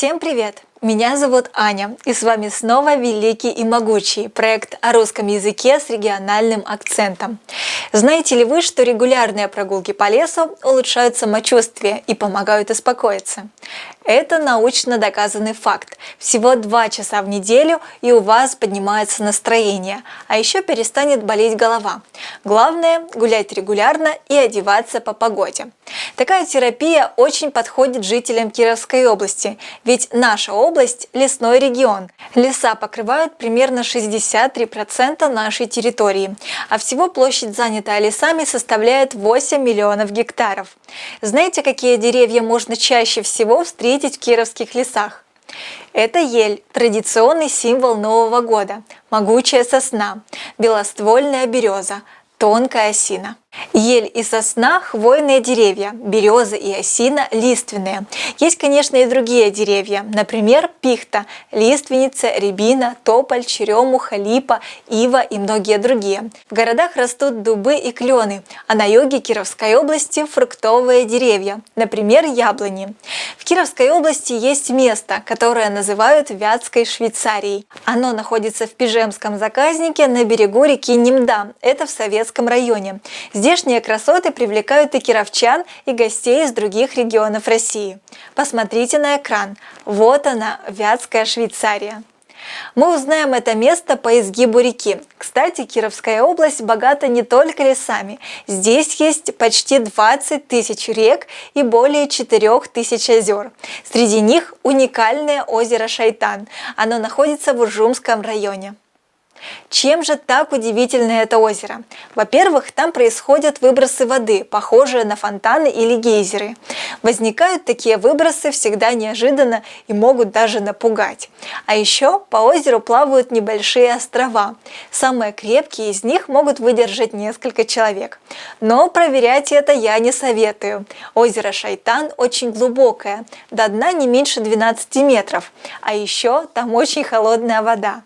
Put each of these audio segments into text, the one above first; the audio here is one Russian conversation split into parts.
Всем привет! Меня зовут Аня, и с вами снова «Великий и могучий» проект о русском языке с региональным акцентом. Знаете ли вы, что регулярные прогулки по лесу улучшают самочувствие и помогают успокоиться? Это научно доказанный факт. Всего 2 часа в неделю, и у вас поднимается настроение, а еще перестанет болеть голова. Главное – гулять регулярно и одеваться по погоде. Такая терапия очень подходит жителям Кировской области, ведь наша область – лесной регион. Леса покрывают примерно 63% нашей территории, а всего площадь, занятая лесами, составляет 8 миллионов гектаров. Знаете, какие деревья можно чаще всего встретить в кировских лесах? Это ель, традиционный символ Нового года, могучая сосна, белоствольная береза, тонкая осина. Ель и сосна – хвойные деревья, береза и осина – лиственные. Есть, конечно, и другие деревья, например, пихта, лиственница, рябина, тополь, черемуха, липа, ива и многие другие. В городах растут дубы и клены, а на юге Кировской области – фруктовые деревья, например, яблони. В Кировской области есть место, которое называют Вятской Швейцарией. Оно находится в Пижемском заказнике на берегу реки Немда, это в Советском районе. Здешние красоты привлекают и кировчан, и гостей из других регионов России. Посмотрите на экран. Вот она, Вятская Швейцария. Мы узнаем это место по изгибу реки. Кстати, Кировская область богата не только лесами. Здесь есть почти 20 тысяч рек и более 4 тысяч озер. Среди них уникальное озеро Шайтан. Оно находится в Уржумском районе. Чем же так удивительно это озеро? Во-первых, там происходят выбросы воды, похожие на фонтаны или гейзеры. Возникают такие выбросы всегда неожиданно и могут даже напугать. А еще по озеру плавают небольшие острова. Самые крепкие из них могут выдержать несколько человек. Но проверять это я не советую. Озеро Шайтан очень глубокое, до дна не меньше 12 метров. А еще там очень холодная вода.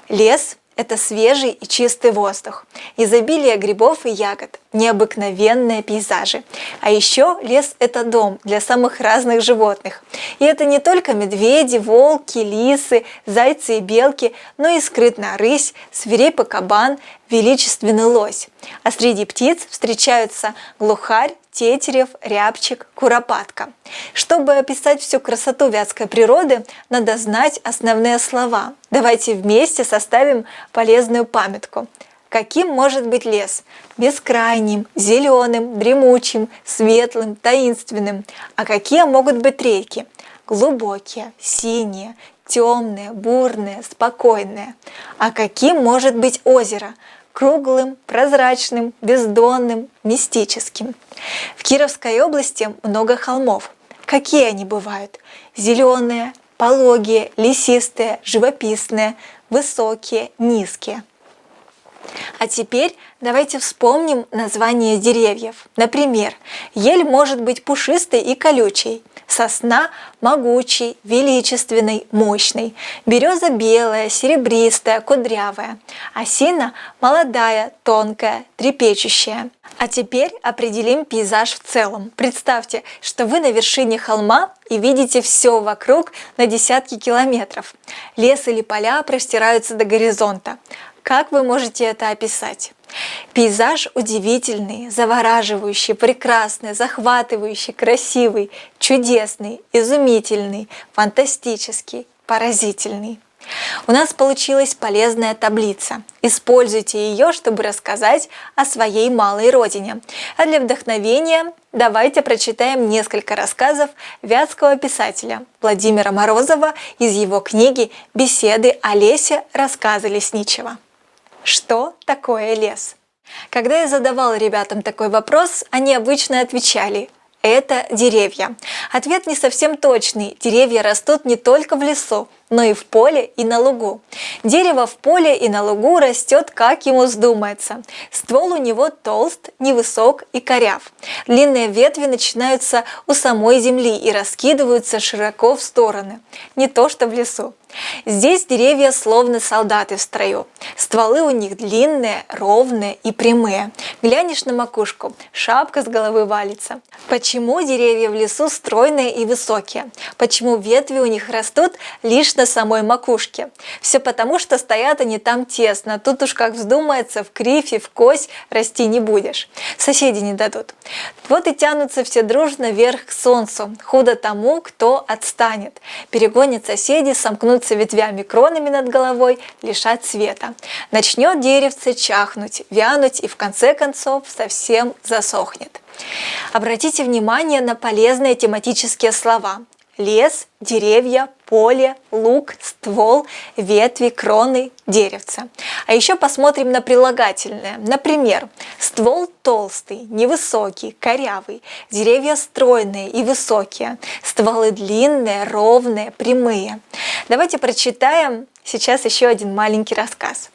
Лес – это свежий и чистый воздух, изобилие грибов и ягод, необыкновенные пейзажи. А еще лес – это дом для самых разных животных. И это не только медведи, волки, лисы, зайцы и белки, но и скрытная рысь, свирепый кабан, величественный лось. А среди птиц встречаются глухарь, тетерев, рябчик, куропатка. Чтобы описать всю красоту вятской природы, надо знать основные слова. Давайте вместе составим полезную памятку. Каким может быть лес? Бескрайним, зеленым, дремучим, светлым, таинственным. А какие могут быть реки? Глубокие, синие, темные, бурные, спокойные. А каким может быть озеро? Круглым, прозрачным, бездонным, мистическим. В Кировской области много холмов. Какие они бывают? Зеленые, пологие, лесистые, живописные, высокие, низкие. А теперь давайте вспомним названия деревьев. Например, ель может быть пушистой и колючей, сосна – могучий, величественный, мощный, береза белая, серебристая, кудрявая, осина – молодая, тонкая, трепещущая. А теперь определим пейзаж в целом. Представьте, что вы на вершине холма и видите все вокруг на десятки километров. Лес или поля простираются до горизонта. Как вы можете это описать? Пейзаж удивительный, завораживающий, прекрасный, захватывающий, красивый, чудесный, изумительный, фантастический, поразительный. У нас получилась полезная таблица. Используйте ее, чтобы рассказать о своей малой родине. А для вдохновения давайте прочитаем несколько рассказов вятского писателя Владимира Морозова из его книги «Беседы о лесе. Рассказы лесничего». Что такое лес? Когда я задавала ребятам такой вопрос, они обычно отвечали: это деревья. Ответ не совсем точный. Деревья растут не только в лесу, но и в поле, и на лугу. Дерево в поле и на лугу растет, как ему вздумается. Ствол у него толст, невысок и коряв. Длинные ветви начинаются у самой земли и раскидываются широко в стороны. Не то что в лесу. Здесь деревья словно солдаты в строю. Стволы у них длинные, ровные и прямые. Глянешь на макушку, шапка с головы валится. Почему деревья в лесу стройные и высокие? Почему ветви у них растут лишь на самой макушке? Все потому, что стоят они там тесно. Тут уж как вздумается, в кривь и в кось расти не будешь. Соседи не дадут. Вот и тянутся все дружно вверх к солнцу. Худо тому, кто отстанет. Перегонят соседи, сомкнут ветвями кронами над головой, лишать света. Начнет деревце чахнуть, вянуть и в конце концов совсем засохнет. Обратите внимание на полезные тематические слова. Лес, деревья, поле, луг, ствол, ветви, кроны, деревца. А еще посмотрим на прилагательные. Например, ствол толстый, невысокий, корявый, деревья стройные и высокие, стволы длинные, ровные, прямые. Давайте прочитаем сейчас еще один маленький рассказ.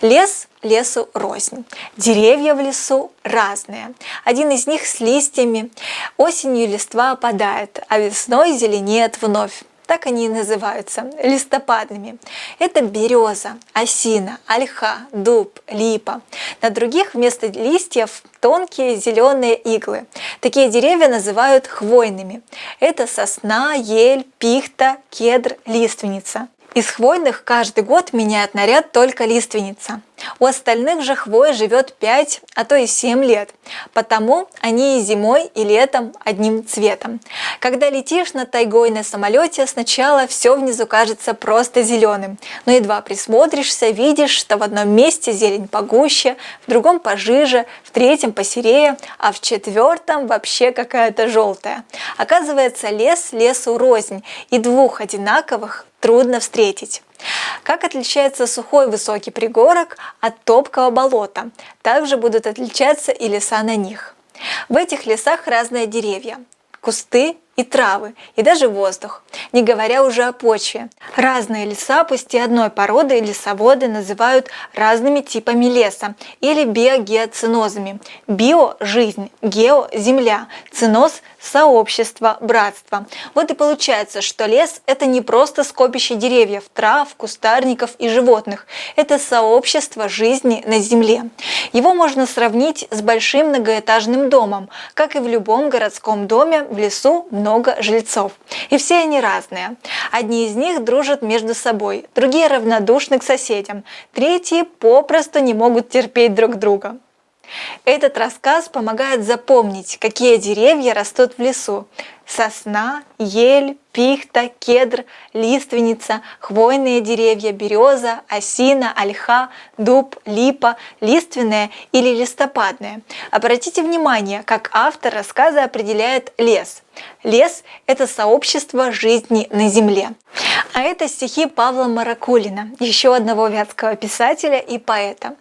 Лес лесу рознь, деревья в лесу разные. Один из них с листьями. Осенью листва опадает, а весной зеленеет вновь. Так они и называются – листопадными. Это береза, осина, ольха, дуб, липа. На других вместо листьев тонкие зеленые иглы. Такие деревья называют хвойными. Это сосна, ель, пихта, кедр, лиственница. Из хвойных каждый год меняет наряд только лиственница. У остальных же хвоя живет 5, а то и 7 лет. Потому они и зимой, и летом одним цветом. Когда летишь над тайгой на самолете, сначала все внизу кажется просто зеленым. Но едва присмотришься, видишь, что в одном месте зелень погуще, в другом пожиже, в третьем посерее, а в четвертом вообще какая-то желтая. Оказывается, лес лесу рознь, и двух одинаковых трудно встретить. Как отличается сухой высокий пригорок от топкого болота, также будут отличаться и леса на них. В этих лесах разные деревья, кусты и травы, и даже воздух, не говоря уже о почве. Разные леса, пусть и одной породы, лесоводы называют разными типами леса или биогеоценозами. Био – жизнь, гео – земля, ценоз – сообщество, братство. Вот и получается, что лес – это не просто скопище деревьев, трав, кустарников и животных. Это сообщество жизни на земле. Его можно сравнить с большим многоэтажным домом. Как и в любом городском доме, в лесу много жильцов. И все они разные. Одни из них дружат между собой, другие равнодушны к соседям, третьи попросту не могут терпеть друг друга. Этот рассказ помогает запомнить, какие деревья растут в лесу. Сосна, ель, пихта, кедр, лиственница, хвойные деревья, береза, осина, ольха, дуб, липа, лиственные или листопадные. Обратите внимание, как автор рассказа определяет лес. Лес – это сообщество жизни на земле. А это стихи Павла Маракулина, еще одного вятского писателя и поэта.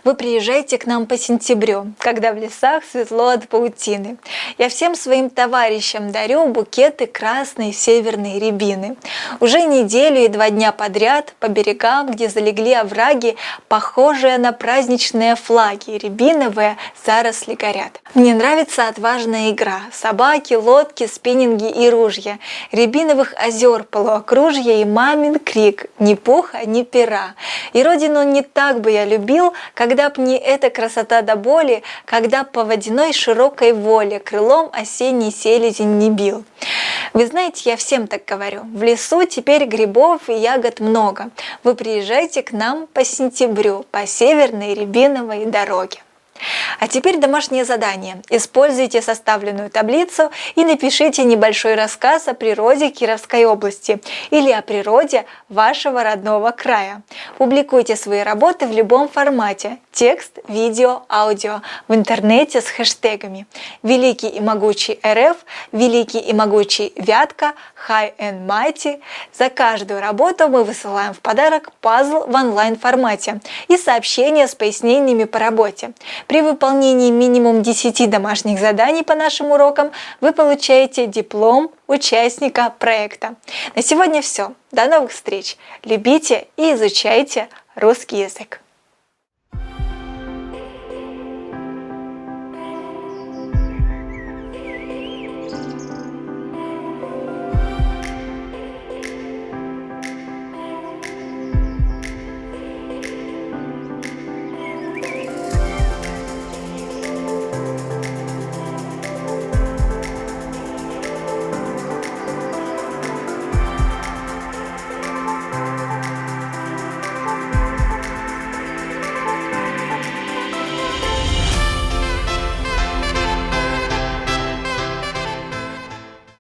Вы приезжаете к нам по сентябрю, когда в лесах светло от паутины. Я всем своим товарищам дарю букеты красной северной рябины. Уже неделю и 2 дня подряд по берегам, где залегли овраги, похожие на праздничные флаги, рябиновые заросли горят. Мне нравится отважная игра. Собаки, лодки, спиннинги и ружья. Рябиновых озер полуокружья и мамин крик. Ни пуха, ни пера. И родину не так бы я любил, когда б не эта красота до боли, когда б по водяной широкой воле крылом осенний селезень не бил. Вы знаете, я всем так говорю. В лесу теперь грибов и ягод много. Вы приезжайте к нам по сентябрю, по северной рябиновой дороге. А теперь домашнее задание. Используйте составленную таблицу и напишите небольшой рассказ о природе Кировской области или о природе вашего родного края. Публикуйте свои работы в любом формате – текст, видео, аудио, в интернете с хэштегами «Великий и могучий РФ», «Великий и могучий Вятка», «High and Mighty». За каждую работу мы высылаем в подарок пазл в онлайн-формате и сообщения с пояснениями по работе. При выполнении выполнении минимум 10 домашних заданий по нашим урокам вы получаете диплом участника проекта. На сегодня все. До новых встреч! Любите и изучайте русский язык!